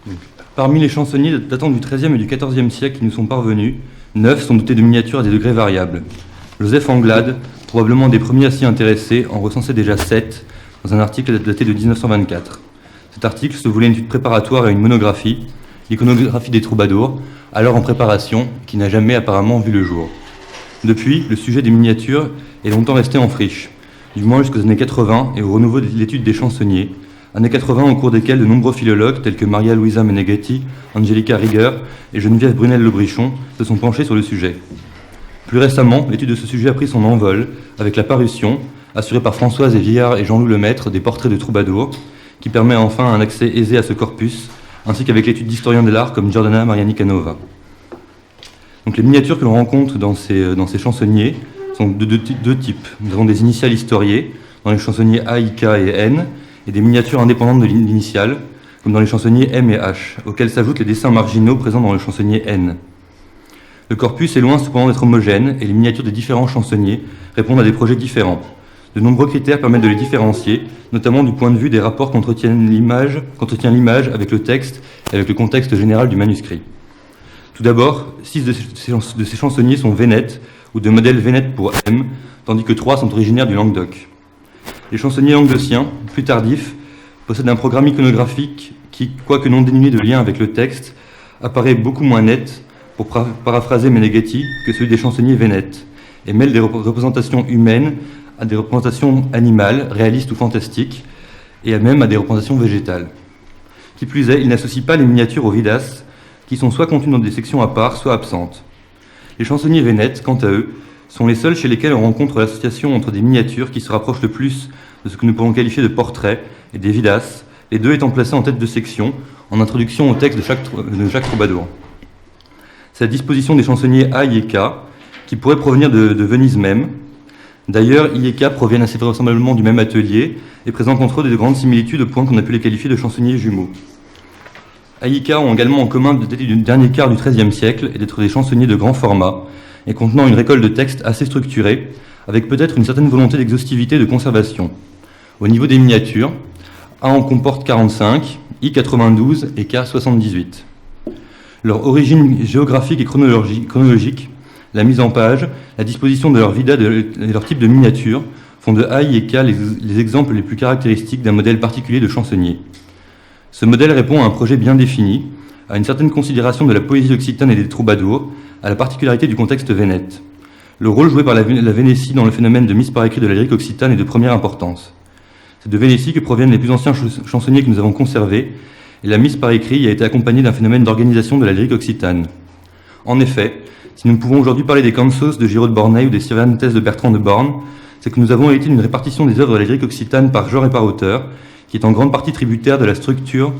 Donc, parmi les chansonniers datant du XIIIe et du XIVe siècle qui nous sont parvenus, 9 sont dotés de miniatures à des degrés variables. Joseph Anglade, probablement un des premiers à s'y intéresser, en recensait déjà 7 dans un article daté de 1924. Cet article se voulait une étude préparatoire à une monographie, l'iconographie des troubadours, alors en préparation, qui n'a jamais apparemment vu le jour. Depuis, le sujet des miniatures est longtemps resté en friche, du moins jusqu'aux années 80 et au renouveau de l'étude des chansonniers, années 80 au cours desquelles de nombreux philologues tels que Maria Luisa Meneghetti, Angelica Rieger et Geneviève Brunel-Lebrichon se sont penchés sur le sujet. Plus récemment, l'étude de ce sujet a pris son envol avec la parution, assurée par Françoise Villard et Jean-Loup Lemaître, des portraits de troubadours, qui permet enfin un accès aisé à ce corpus, ainsi qu'avec l'étude d'historiens de l'art comme Giordana Mariani Canova. Donc les miniatures que l'on rencontre dans ces chansonniers sont de deux types. Nous avons des initiales historiées, dans les chansonniers A, I, K et N, et des miniatures indépendantes de l'initiale, comme dans les chansonniers M et H, auxquels s'ajoutent les dessins marginaux présents dans le chansonnier N. Le corpus est loin cependant d'être homogène, et les miniatures des différents chansonniers répondent à des projets différents. De nombreux critères permettent de les différencier, notamment du point de vue des rapports qu'entretient l'image avec le texte et avec le contexte général du manuscrit. Tout d'abord, 6 de ces chansonniers sont vénètes, ou de modèle vénète pour M, tandis que 3 sont originaires du Languedoc. Les chansonniers languedociens, plus tardifs, possèdent un programme iconographique qui, quoique non dénué de lien avec le texte, apparaît beaucoup moins net, pour paraphraser Meneghetti, que celui des chansonniers vénètes, et mêle des représentations humaines à des représentations animales, réalistes ou fantastiques, et même à des représentations végétales. Qui plus est, il n'associe pas les miniatures aux vidas, qui sont soit contenues dans des sections à part, soit absentes. Les chansonniers vénètes, quant à eux, sont les seuls chez lesquels on rencontre l'association entre des miniatures qui se rapprochent le plus de ce que nous pourrons qualifier de portraits et des vidas, les deux étant placés en tête de section, en introduction au texte de chaque troubadour. C'est la disposition des chansonniers A, I et K, qui pourrait provenir de Venise même. D'ailleurs, I et K proviennent assez vraisemblablement du même atelier et présentent entre eux de grandes similitudes au point qu'on a pu les qualifier de chansonniers jumeaux. A, I et K ont également en commun de dater du dernier quart du XIIIe siècle et d'être des chansonniers de grand format et contenant une récolte de textes assez structurée, avec peut-être une certaine volonté d'exhaustivité et de conservation. Au niveau des miniatures, A en comporte 45, I 92 et K 78. Leur origine géographique et chronologique, la mise en page, la disposition de leur vida et leur type de miniature font de A, I et K les exemples les plus caractéristiques d'un modèle particulier de chansonnier. Ce modèle répond à un projet bien défini, à une certaine considération de la poésie occitane et des troubadours, à la particularité du contexte vénète. Le rôle joué par la Vénétie dans le phénomène de mise par écrit de la lyrique occitane est de première importance. C'est de Vénétie que proviennent les plus anciens chansonniers que nous avons conservés, et la mise par écrit a été accompagnée d'un phénomène d'organisation de la lyrique occitane. En effet, si nous pouvons aujourd'hui parler des cansos de Giraud de Bornay ou des Cervantes de Bertrand de Born, c'est que nous avons hérité d'une répartition des œuvres de la lyrique occitane par genre et par auteur, qui est en grande partie tributaire de la structure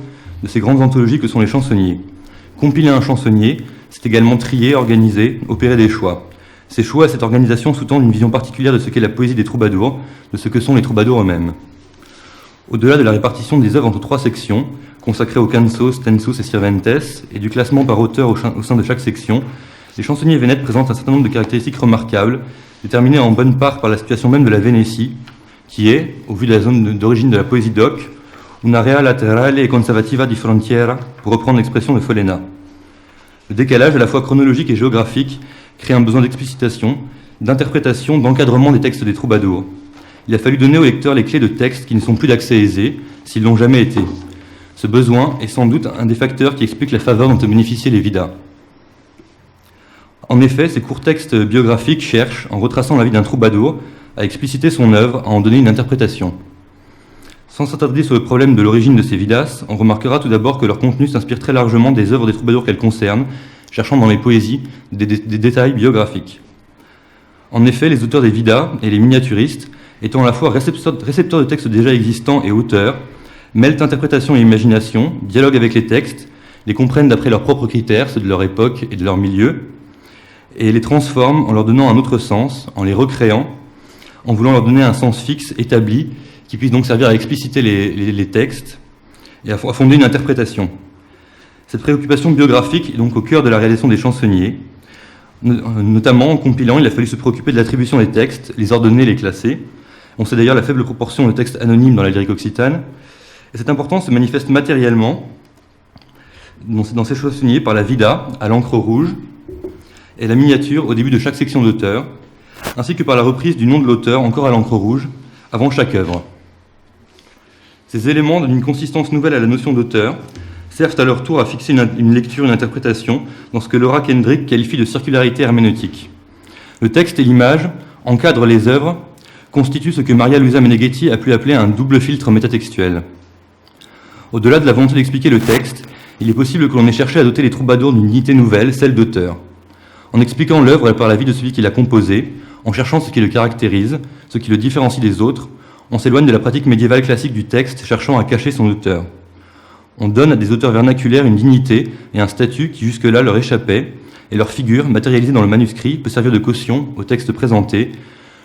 de ces grandes anthologies que sont les chansonniers. Compiler un chansonnier, c'est également trier, organiser, opérer des choix. Ces choix et cette organisation sous-tendent une vision particulière de ce qu'est la poésie des troubadours, de ce que sont les troubadours eux-mêmes. Au-delà de la répartition des œuvres entre 3 sections, consacrées aux cansos, tensus et Cervantes, et du classement par auteur au sein de chaque section, les chansonniers vénètes présentent un certain nombre de caractéristiques remarquables, déterminées en bonne part par la situation même de la Vénétie, qui est, au vu de la zone d'origine de la poésie d'Oc, une area laterale e conservativa di frontiera, pour reprendre l'expression de Folena. Le décalage, à la fois chronologique et géographique, crée un besoin d'explicitation, d'interprétation, d'encadrement des textes des troubadours. Il a fallu donner aux lecteurs les clés de textes qui ne sont plus d'accès aisé, s'ils l'ont jamais été. Ce besoin est sans doute un des facteurs qui explique la faveur dont ont bénéficié les vidas. En effet, ces courts textes biographiques cherchent, en retraçant la vie d'un troubadour, à expliciter son œuvre, à en donner une interprétation. Sans s'attarder sur le problème de l'origine de ces vidas, on remarquera tout d'abord que leur contenu s'inspire très largement des œuvres des troubadours qu'elles concernent, cherchant dans les poésies des détails biographiques. En effet, les auteurs des vidas et les miniaturistes, étant à la fois récepteurs de textes déjà existants et auteurs, mêlent interprétation et imagination, dialoguent avec les textes, les comprennent d'après leurs propres critères, ceux de leur époque et de leur milieu, et les transforment en leur donnant un autre sens, en les recréant, en voulant leur donner un sens fixe, établi, qui puisse donc servir à expliciter les textes et à fonder une interprétation. Cette préoccupation biographique est donc au cœur de la réalisation des chansonniers. Notamment, en compilant, il a fallu se préoccuper de l'attribution des textes, les ordonner, les classer. On sait d'ailleurs la faible proportion de textes anonymes dans la lyrique occitane. Et cette importance se manifeste matériellement dans ces choix signés par la vida à l'encre rouge et la miniature au début de chaque section d'auteur, ainsi que par la reprise du nom de l'auteur encore à l'encre rouge avant chaque œuvre. Ces éléments donnent une consistance nouvelle à la notion d'auteur, servent à leur tour à fixer une lecture, une interprétation dans ce que Laura Kendrick qualifie de circularité herméneutique. Le texte et l'image encadrent les œuvres, constituent ce que Maria Luisa Meneghetti a pu appeler un double filtre métatextuel. Au-delà de la volonté d'expliquer le texte, il est possible que l'on ait cherché à doter les troubadours d'une dignité nouvelle, celle d'auteur. En expliquant l'œuvre par la vie de celui qui l'a composée, en cherchant ce qui le caractérise, ce qui le différencie des autres, on s'éloigne de la pratique médiévale classique du texte, cherchant à cacher son auteur. On donne à des auteurs vernaculaires une dignité et un statut qui jusque-là leur échappaient, et leur figure, matérialisée dans le manuscrit, peut servir de caution au texte présenté,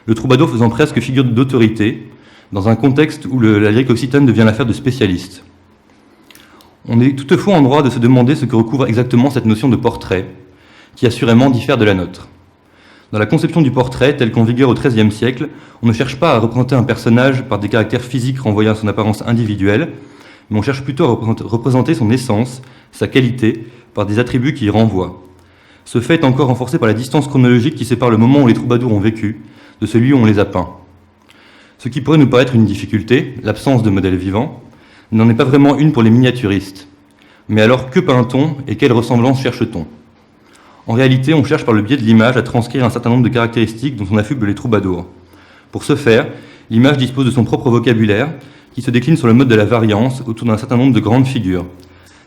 le troubadour faisant presque figure d'autorité, dans un contexte où la lyrique occitane devient l'affaire de spécialistes. On est toutefois en droit de se demander ce que recouvre exactement cette notion de portrait, qui assurément diffère de la nôtre. Dans la conception du portrait, tel qu'en vigueur au XIIIe siècle, on ne cherche pas à représenter un personnage par des caractères physiques renvoyant à son apparence individuelle, mais on cherche plutôt à représenter son essence, sa qualité, par des attributs qui y renvoient. Ce fait est encore renforcé par la distance chronologique qui sépare le moment où les troubadours ont vécu de celui où on les a peints. Ce qui pourrait nous paraître une difficulté, l'absence de modèle vivant, n'en est pas vraiment une pour les miniaturistes. Mais alors, que peint-on et quelle ressemblance cherche-t-on ? En réalité, on cherche par le biais de l'image à transcrire un certain nombre de caractéristiques dont on affuble les troubadours. Pour ce faire, l'image dispose de son propre vocabulaire, qui se décline sur le mode de la variance autour d'un certain nombre de grandes figures.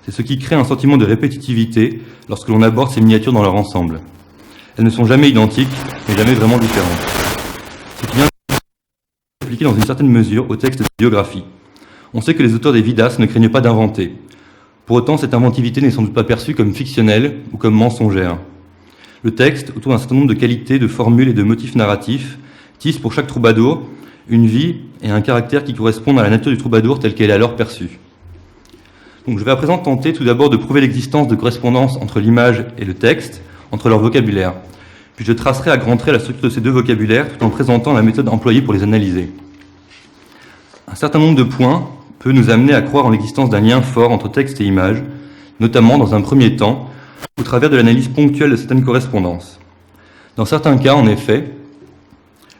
C'est ce qui crée un sentiment de répétitivité lorsque l'on aborde ces miniatures dans leur ensemble. Elles ne sont jamais identiques, mais jamais vraiment différentes. Ce qui vient s'appliquer dans une certaine mesure au texte de biographie. On sait que les auteurs des Vidas ne craignent pas d'inventer. Pour autant, cette inventivité n'est sans doute pas perçue comme fictionnelle ou comme mensongère. Le texte, autour d'un certain nombre de qualités, de formules et de motifs narratifs, tisse pour chaque troubadour une vie et un caractère qui correspondent à la nature du troubadour telle qu'elle est alors perçue. Donc, je vais à présent tenter tout d'abord de prouver l'existence de correspondances entre l'image et le texte, entre leur vocabulaire. Puis je tracerai à grands traits la structure de ces deux vocabulaires tout en présentant la méthode employée pour les analyser. Un certain nombre de points peut nous amener à croire en l'existence d'un lien fort entre texte et image, notamment dans un premier temps, au travers de l'analyse ponctuelle de certaines correspondances. Dans certains cas, en effet,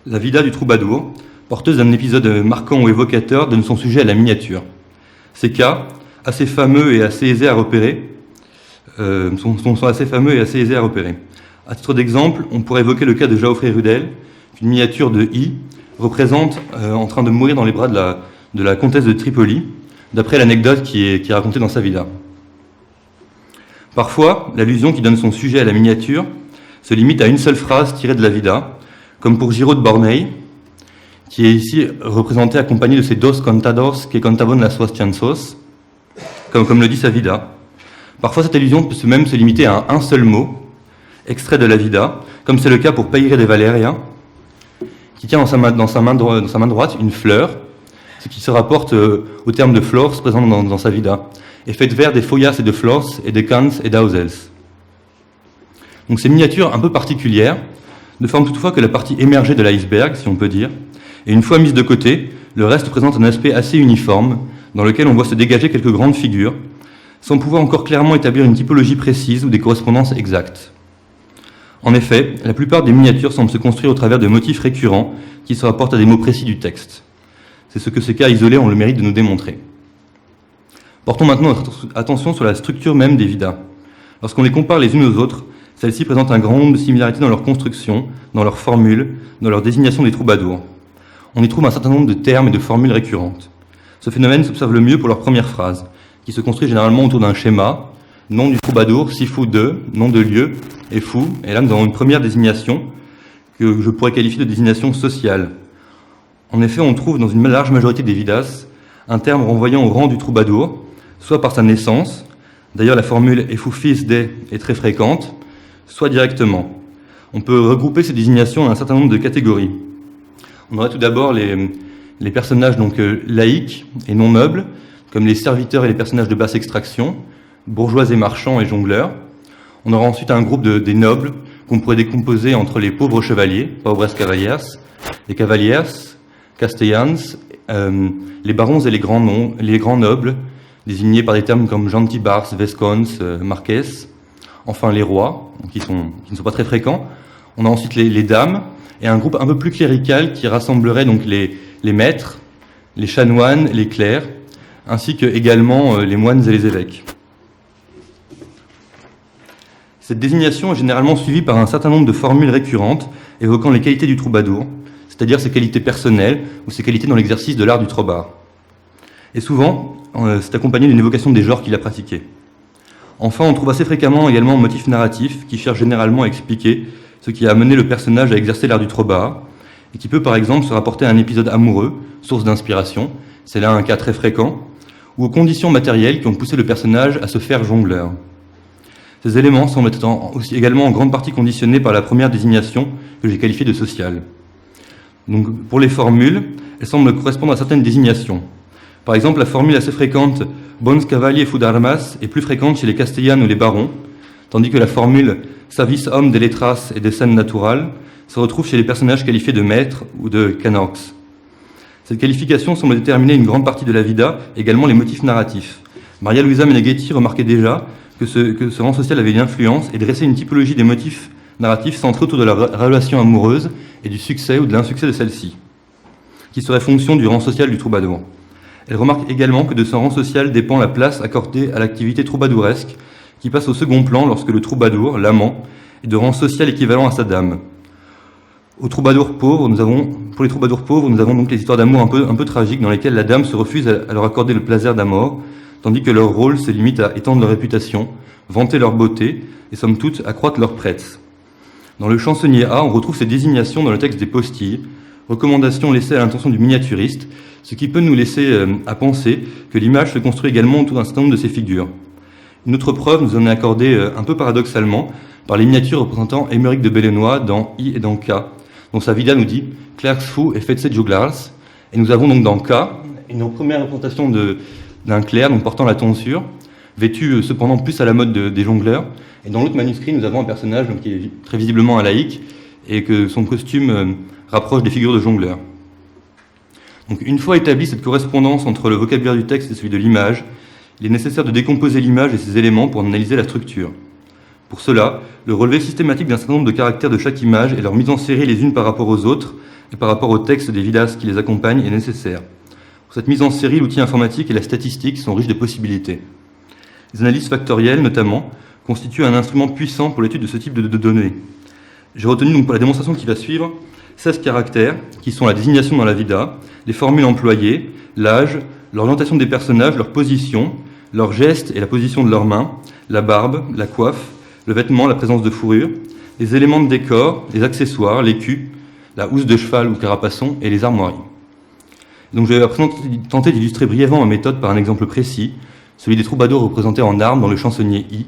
la vida du troubadour, porteuse d'un épisode marquant ou évocateur, donne son sujet à la miniature. Ces cas, assez fameux et assez aisés à repérer, sont assez fameux et assez aisés à repérer. À titre d'exemple, on pourrait évoquer le cas de Geoffrey Rudel, qu'une miniature de I représente en train de mourir dans les bras de la comtesse de Tripoli, d'après l'anecdote qui est racontée dans sa vida. Parfois, l'allusion qui donne son sujet à la miniature se limite à une seule phrase tirée de la vida, comme pour Giraud de Bornei, qui est ici représenté accompagné de ses dos contadors que contaban las suas chansos, comme le dit sa vida. Parfois, cette allusion peut même se limiter à un seul mot, extrait de la vida, comme c'est le cas pour Peire de Valeria, qui tient dans sa main droite une fleur, ce qui se rapporte au terme de flors présent dans sa vida, et fait vers des follas et de flors et de cans et d'ausels. Donc ces miniatures un peu particulières ne forment toutefois que la partie émergée de l'iceberg, si on peut dire, et une fois mise de côté, le reste présente un aspect assez uniforme, dans lequel on voit se dégager quelques grandes figures, sans pouvoir encore clairement établir une typologie précise ou des correspondances exactes. En effet, la plupart des miniatures semblent se construire au travers de motifs récurrents qui se rapportent à des mots précis du texte. C'est ce que ces cas isolés ont le mérite de nous démontrer. Portons maintenant notre attention sur la structure même des vidas. Lorsqu'on les compare les unes aux autres, celles-ci présentent un grand nombre de similarités dans leur construction, dans leurs formules, dans leur désignation des troubadours. On y trouve un certain nombre de termes et de formules récurrentes. Ce phénomène s'observe le mieux pour leur première phrase, qui se construit généralement autour d'un schéma, nom du troubadour, sifu de, nom de lieu, et fou. Et là, nous avons une première désignation que je pourrais qualifier de désignation sociale. En effet, on trouve dans une large majorité des vidas un terme renvoyant au rang du troubadour, soit par sa naissance, d'ailleurs la formule « effu fils de » est très fréquente, soit directement. On peut regrouper ces désignations en un certain nombre de catégories. On aurait tout d'abord les personnages donc laïques et non nobles, comme les serviteurs et les personnages de basse extraction, bourgeois et marchands et jongleurs. On aura ensuite un groupe des nobles qu'on pourrait décomposer entre les pauvres chevaliers, pobres cavaliers, les cavaliers, castellans, les barons et les grands nobles, désignés par des termes comme gentibars, vescons, marques. Enfin, les rois, qui ne sont pas très fréquents. On a ensuite les dames, et un groupe un peu plus clérical qui rassemblerait donc les maîtres, les chanoines, les clercs, ainsi que également les moines et les évêques. Cette désignation est généralement suivie par un certain nombre de formules récurrentes évoquant les qualités du troubadour, c'est-à-dire ses qualités personnelles ou ses qualités dans l'exercice de l'art du trobar. Et souvent, c'est accompagné d'une évocation des genres qu'il a pratiqués. Enfin, on trouve assez fréquemment également un motif narratif qui cherche généralement à expliquer ce qui a amené le personnage à exercer l'art du trobar, et qui peut par exemple se rapporter à un épisode amoureux, source d'inspiration, c'est là un cas très fréquent, ou aux conditions matérielles qui ont poussé le personnage à se faire jongleur. Ces éléments semblent être aussi également en grande partie conditionnés par la première désignation que j'ai qualifiée de sociale. Donc, pour les formules, elles semblent correspondre à certaines désignations. Par exemple, la formule assez fréquente « bons cavaliers fou d'armas » est plus fréquente chez les castellanes ou les barons, tandis que la formule « savis homme de letras et de scènes naturales » se retrouve chez les personnages qualifiés de maîtres ou de canorx. Cette qualification semble déterminer une grande partie de la vida, également les motifs narratifs. Maria Luisa Meneghetti remarquait déjà que ce rang social avait une influence et dressait une typologie des motifs narratifs centrés autour de la relation amoureuse et du succès ou de l'insuccès de celle-ci, qui serait fonction du rang social du troubadour. Elle remarque également que de ce rang social dépend la place accordée à l'activité troubadouresque, qui passe au second plan lorsque le troubadour, l'amant, est de rang social équivalent à sa dame. Pour les troubadours pauvres, nous avons donc les histoires d'amour un peu tragiques dans lesquelles la dame se refuse à leur accorder le plaisir d'amour, tandis que leur rôle se limite à étendre leur réputation, vanter leur beauté et, somme toute, accroître leur prête. Dans le chansonnier A, on retrouve ces désignations dans le texte des postilles, recommandations laissées à l'intention du miniaturiste, ce qui peut nous laisser à penser que l'image se construit également autour d'un certain nombre de ces figures. Une autre preuve nous en est accordée un peu paradoxalement par les miniatures représentant Émeric de Bellennois dans I et dans K, dont sa vida nous dit « Clerks fou et faites juglars ». Et nous avons donc dans K une première représentation d'un clerc, donc portant la tonsure, vêtu cependant plus à la mode des jongleurs. Et dans l'autre manuscrit, nous avons un personnage donc, qui est très visiblement un laïc et que son costume rapproche des figures de jongleurs. Donc, une fois établie cette correspondance entre le vocabulaire du texte et celui de l'image, il est nécessaire de décomposer l'image et ses éléments pour en analyser la structure. Pour cela, le relevé systématique d'un certain nombre de caractères de chaque image et leur mise en série les unes par rapport aux autres et par rapport au texte des vidas qui les accompagnent est nécessaire. Pour cette mise en série, l'outil informatique et la statistique sont riches de possibilités. Les analyses factorielles, notamment, constituent un instrument puissant pour l'étude de ce type de données. J'ai retenu donc pour la démonstration qui va suivre 16 caractères qui sont la désignation dans la vida, les formules employées, l'âge, l'orientation des personnages, leur position, leurs gestes et la position de leurs mains, la barbe, la coiffe, le vêtement, la présence de fourrure, les éléments de décor, les accessoires, l'écu, la housse de cheval ou carapaçon et les armoiries. Donc je vais tenter d'illustrer brièvement ma méthode par un exemple précis, celui des troubadours représentés en armes dans le chansonnier I,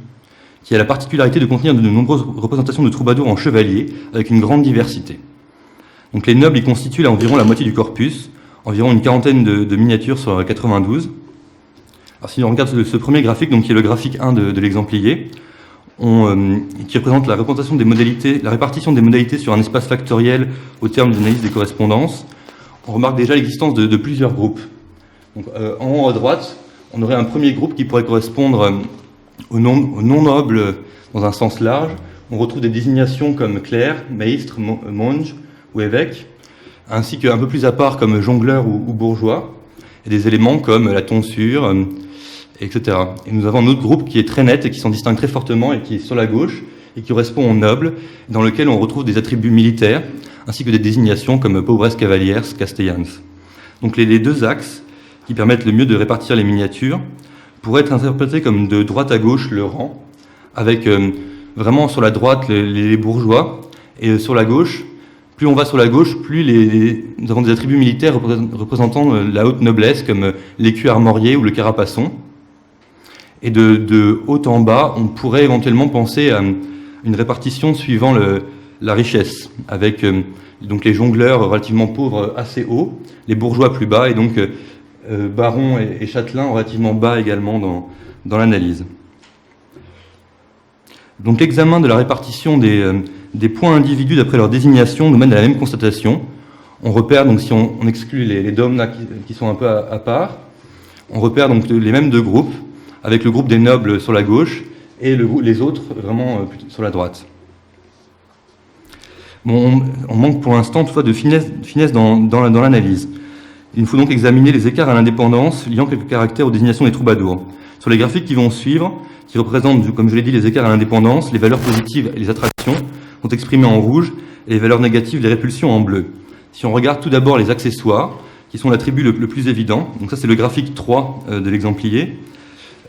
qui a la particularité de contenir de nombreuses représentations de troubadours en chevalier avec une grande diversité. Donc les nobles y constituent environ la moitié du corpus, environ une quarantaine de miniatures sur 92. Alors si on regarde ce premier graphique, donc qui est le graphique 1 de l'exemplier, qui représente la représentation des modalités, la répartition des modalités sur un espace factoriel au terme de l'analyse des correspondances, on remarque déjà l'existence de plusieurs groupes. Donc, en haut à droite, on aurait un premier groupe qui pourrait correspondre aux non-nobles dans un sens large. On retrouve des désignations comme clerc, maître, monge ou évêque, ainsi qu'un peu plus à part comme jongleur ou bourgeois, et des éléments comme la tonsure, etc. Et nous avons un autre groupe qui est très net et qui s'en distingue très fortement et qui est sur la gauche et qui correspond aux nobles, dans lequel on retrouve des attributs militaires, ainsi que des désignations comme pobres cavaliers, castellans. Donc les deux axes qui permettent le mieux de répartir les miniatures pourraient être interprétés comme de droite à gauche le rang, avec vraiment sur la droite les bourgeois, et sur la gauche, plus on va sur la gauche, plus nous avons des attributs militaires représentant la haute noblesse, comme l'écu armorié ou le carapaçon. Et de haut en bas, on pourrait éventuellement penser à une répartition suivant la richesse, avec donc les jongleurs relativement pauvres assez haut, les bourgeois plus bas, et donc barons et châtelains relativement bas également dans l'analyse. Donc l'examen de la répartition des points individus d'après leur désignation nous mène à la même constatation. On repère, donc si on exclut les dômes là qui sont un peu à part, On repère donc les mêmes deux groupes, avec le groupe des nobles sur la gauche et les autres vraiment sur la droite. Bon, on manque pour l'instant toutefois de finesse dans l'analyse. Il nous faut donc examiner les écarts à l'indépendance liant quelques caractères aux désignations des troubadours. Sur les graphiques qui vont suivre, qui représentent, comme je l'ai dit, les écarts à l'indépendance, les valeurs positives et les attractions sont exprimées en rouge et les valeurs négatives, les répulsions, en bleu. Si on regarde tout d'abord les accessoires, qui sont l'attribut le plus évident, donc ça c'est le graphique 3 de l'exemplier,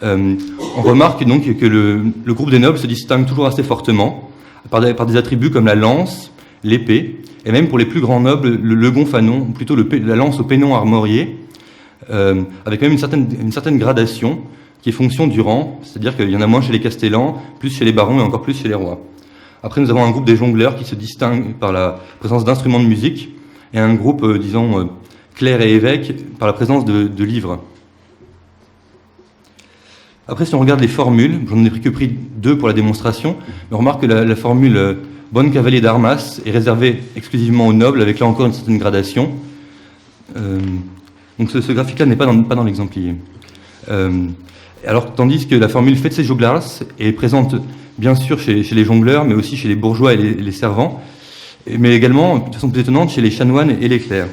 on remarque donc que le groupe des nobles se distingue toujours assez fortement par des attributs comme la lance, l'épée, et même pour les plus grands nobles, le gonfanon, ou plutôt la lance au pénon armorié, avec même une certaine gradation qui est fonction du rang, c'est-à-dire qu'il y en a moins chez les castellans, plus chez les barons et encore plus chez les rois. Après, nous avons un groupe des jongleurs qui se distingue par la présence d'instruments de musique, et un groupe, disons, clercs et évêques par la présence de livres. Après, si on regarde les formules, j'en ai pris 2 pour la démonstration, mais on remarque que la formule bonne cavalier d'Armas est réservée exclusivement aux nobles, avec là encore une certaine gradation. Donc ce graphique-là n'est pas dans l'exemplier. Alors, tandis que la formule Fetze Joglars est présente bien sûr chez les jongleurs, mais aussi chez les bourgeois et les servants, mais également, de façon plus étonnante, chez les chanoines et les clercs.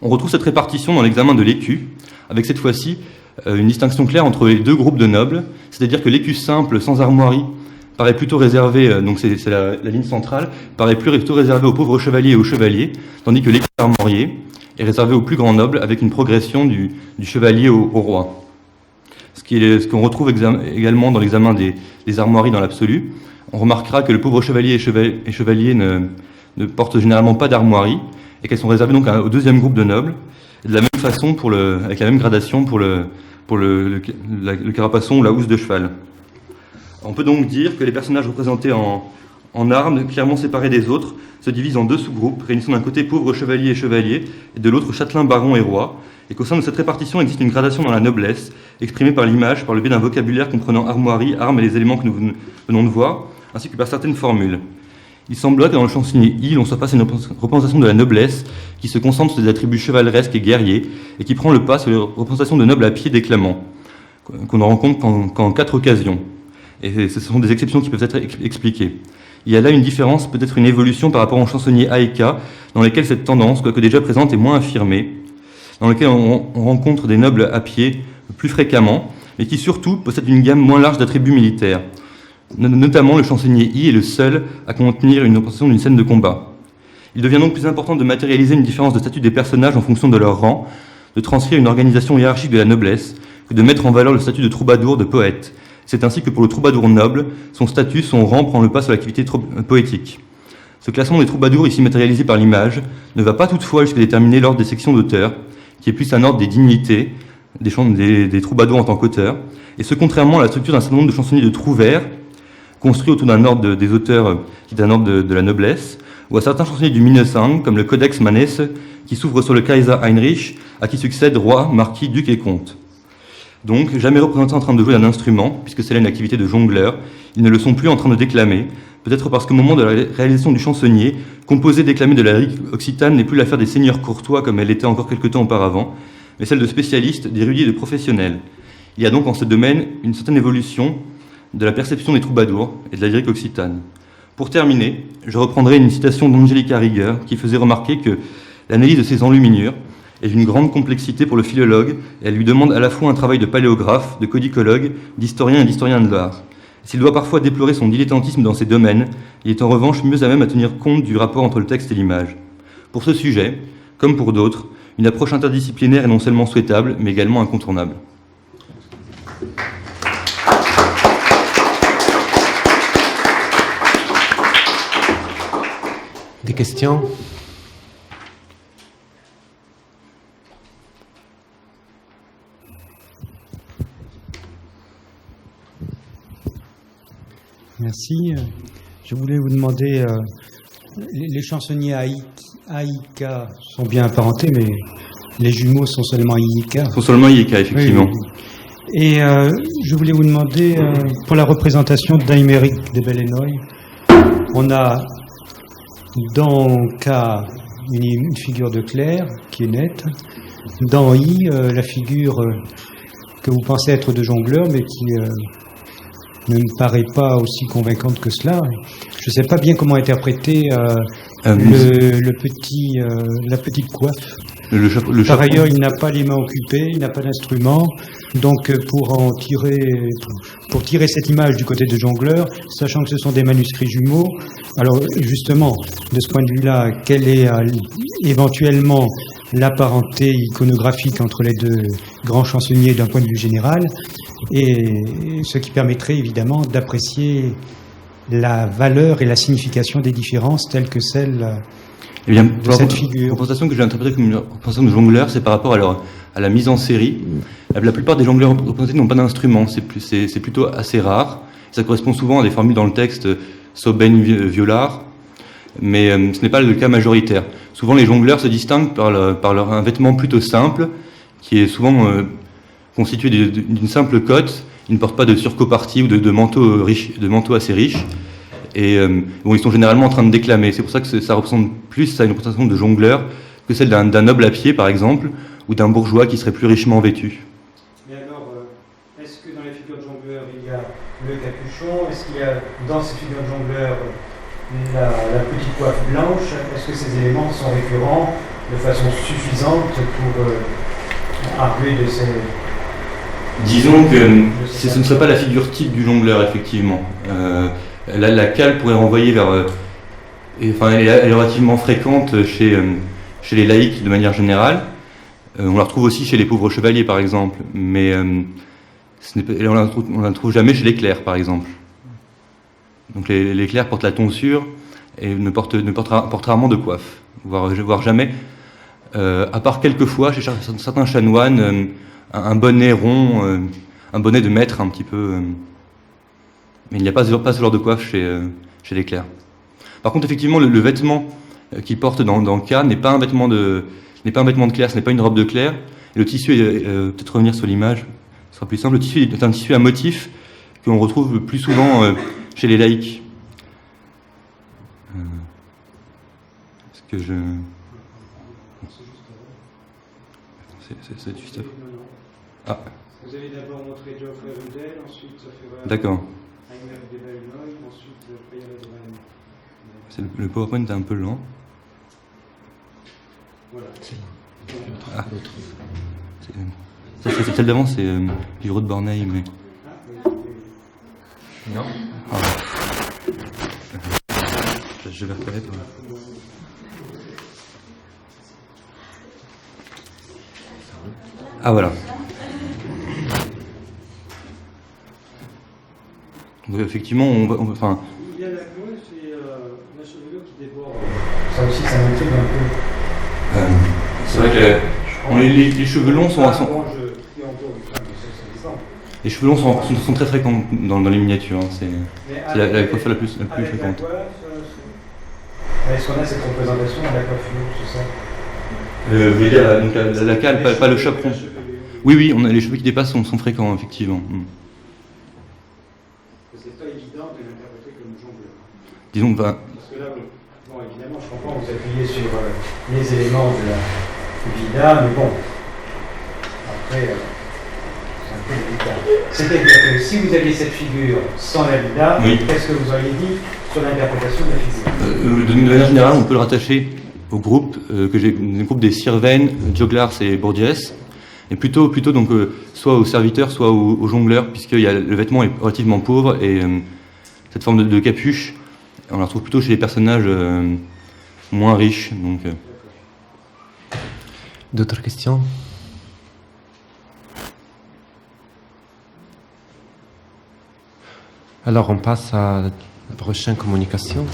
On retrouve cette répartition dans l'examen de l'écu, avec cette fois-ci une distinction claire entre les deux groupes de nobles, c'est-à-dire que l'écu simple, sans armoirie, paraît plutôt réservé, donc c'est la ligne centrale, paraît plutôt réservé aux pauvres chevaliers et aux chevaliers, tandis que l'écu armorié est réservé aux plus grands nobles, avec une progression du chevalier au roi. Ce qu'on retrouve également dans l'examen des armoiries dans l'absolu. On remarquera que le pauvre chevalier et chevalier ne portent généralement pas d'armoirie, et qu'elles sont réservées donc au deuxième groupe de nobles, et de la même façon avec la même gradation pour le carapaçon ou la housse de cheval. On peut donc dire que les personnages représentés en armes, clairement séparés des autres, se divisent en 2 sous-groupes, réunissant d'un côté pauvres chevaliers et chevaliers, et de l'autre châtelains, barons et rois, et qu'au sein de cette répartition existe une gradation dans la noblesse, exprimée par l'image, par le biais d'un vocabulaire comprenant armoirie, armes et les éléments que nous venons de voir, ainsi que par certaines formules. Il semblerait que dans le chansonnier I, l'on soit face à une représentation de la noblesse qui se concentre sur des attributs chevaleresques et guerriers, et qui prend le pas sur les représentations de nobles à pied déclamants, qu'on ne rencontre qu'en 4 occasions. Et ce sont des exceptions qui peuvent être expliquées. Il y a là une différence, peut-être une évolution par rapport aux chansonniers A et K, dans lesquels cette tendance, quoique déjà présente, est moins affirmée, dans lesquels on rencontre des nobles à pied plus fréquemment, mais qui surtout possèdent une gamme moins large d'attributs militaires. Notamment, le chansonnier I est le seul à contenir une représentation d'une scène de combat. Il devient donc plus important de matérialiser une différence de statut des personnages en fonction de leur rang, de transcrire une organisation hiérarchique de la noblesse, que de mettre en valeur le statut de troubadour, de poète. C'est ainsi que pour le troubadour noble, son statut, son rang prend le pas sur l'activité poétique. Ce classement des troubadours, ici matérialisé par l'image, ne va pas toutefois jusqu'à déterminer l'ordre des sections d'auteurs, qui est plus un ordre des dignités, des troubadours en tant qu'auteurs, et ce contrairement à la structure d'un certain nombre de chansonniers de trouvères, construits autour d'un ordre des auteurs qui est un ordre de la noblesse, ou à certains chansonniers du Minnesang, comme le Codex Manesse, qui s'ouvre sur le Kaiser Heinrich, à qui succèdent roi, marquis, duc et comte. Donc, jamais représentés en train de jouer d'un instrument, puisque c'est là une activité de jongleur, ils ne le sont plus en train de déclamer, peut-être parce qu'au moment de la réalisation du chansonnier, composer, déclamer de la lyrique occitane n'est plus l'affaire des seigneurs courtois comme elle l'était encore quelque temps auparavant, mais celle de spécialistes, d'érudits et de professionnels. Il y a donc en ce domaine une certaine évolution de la perception des troubadours et de la lyrique occitane. Pour terminer, je reprendrai une citation d'Angelica Rieger qui faisait remarquer que l'analyse de ces enluminures est d'une grande complexité pour le philologue et elle lui demande à la fois un travail de paléographe, de codicologue, d'historien et d'historien de l'art. S'il doit parfois déplorer son dilettantisme dans ces domaines, il est en revanche mieux à même à tenir compte du rapport entre le texte et l'image. Pour ce sujet, comme pour d'autres, une approche interdisciplinaire est non seulement souhaitable, mais également incontournable. Des questions ? Merci. Je voulais vous demander, les chansonniers Aïka sont bien apparentés, mais les jumeaux sont seulement Iïka. Ils sont seulement Iïka, effectivement. Oui. Et je voulais vous demander, pour la représentation d'Aymeric de Bellennoy, on a dans K une figure de clerc qui est nette, dans I, la figure que vous pensez être de jongleur, mais qui ne me paraît pas aussi convaincante que cela. Je ne sais pas bien comment interpréter la petite coiffe. Par ailleurs, il n'a pas les mains occupées, il n'a pas d'instrument. Donc, pour tirer cette image du côté de jongleur, sachant que ce sont des manuscrits jumeaux, alors justement, de ce point de vue-là, quelle est éventuellement la parenté iconographique entre les deux grands chansonniers d'un point de vue général, et ce qui permettrait évidemment d'apprécier la valeur et la signification des différences telles que celles de cette figure. La représentation que j'ai interprétée comme une représentation de jongleur, c'est par rapport à la mise en série. La plupart des jongleurs représentés n'ont pas d'instrument, c'est plutôt assez rare. Ça correspond souvent à des formules dans le texte Soben Violard, mais ce n'est pas le cas majoritaire. Souvent les jongleurs se distinguent par un vêtement plutôt simple, qui est souvent constitué d'une simple cotte. Ils ne portent pas de surcopartie ou de manteaux assez riches. Et ils sont généralement en train de déclamer. C'est pour ça que ça ressemble plus à une représentation de jongleur que celle d'un noble à pied, par exemple, ou d'un bourgeois qui serait plus richement vêtu. Mais alors, est-ce que dans les figures de jongleur, il y a le capuchon? Est-ce qu'il y a dans ces figures de jongleur la petite coiffe blanche? Est-ce que ces éléments sont récurrents de façon suffisante pour arguer de ces... Disons que ce ne serait pas la figure type du jongleur, effectivement. La cale pourrait renvoyer vers... elle est relativement fréquente chez les laïcs de manière générale. On la retrouve aussi chez les pauvres chevaliers, par exemple. Mais on ne la trouve jamais chez les clercs, par exemple. Donc les clercs portent la tonsure et portent rarement de coiffe, voire jamais. À part quelques fois, chez certains chanoines, un bonnet rond, un bonnet de maître un petit peu... mais il n'y a pas ce genre de coiffe chez les clercs. Par contre, effectivement, le vêtement qu'ils portent dans le cas n'est pas un vêtement de clerc, ce n'est pas une robe de clerc. Et le tissu, peut-être revenir sur l'image, ce sera plus simple. Le tissu est un tissu à motif que l'on retrouve plus souvent chez les laïcs. Est-ce que je... C'est juste avant. Ah. Vous allez d'abord montrer Geoffrey Rudel, ensuite D'accord. Heinrich de Vallenoy, ensuite Prieur de Vallenoy. Le PowerPoint est un peu lent. Voilà. Ah. C'est celle d'avant, c'est Livre de Borneille, mais... Non. Ah. Je vais reconnaître. Ah voilà. Donc effectivement, enfin... Il y a la gauche et la chevelure qui déborde. Ça aussi, ça m'intrigue un peu. C'est vrai que les cheveux longs sont... Les cheveux longs sont très fréquents dans les miniatures. Hein. C'est la coiffure la plus fréquente. Est-ce qu'on a cette représentation de la coiffure, c'est ça? La cale, pas le chaperon. Oui, les cheveux qui dépassent sont fréquents, effectivement. C'est pas évident de l'interpréter comme jongleur. Disons que... Parce que là, bon, évidemment, je comprends, vous appuyez sur les éléments de la vida, mais bon, après, c'est un peu délicat. C'est-à-dire que si vous aviez cette figure sans la vida, oui. Qu'est-ce que vous auriez dit sur l'interprétation de la figure? De manière générale, on peut le rattacher au groupe, le groupe des Sirven, Joglars et Bordiès, et plutôt donc soit aux serviteurs, soit aux jongleurs, puisque le vêtement est relativement pauvre, et cette forme de capuche, on la retrouve plutôt chez les personnages moins riches. Donc, D'autres questions? Alors on passe à la prochaine communication.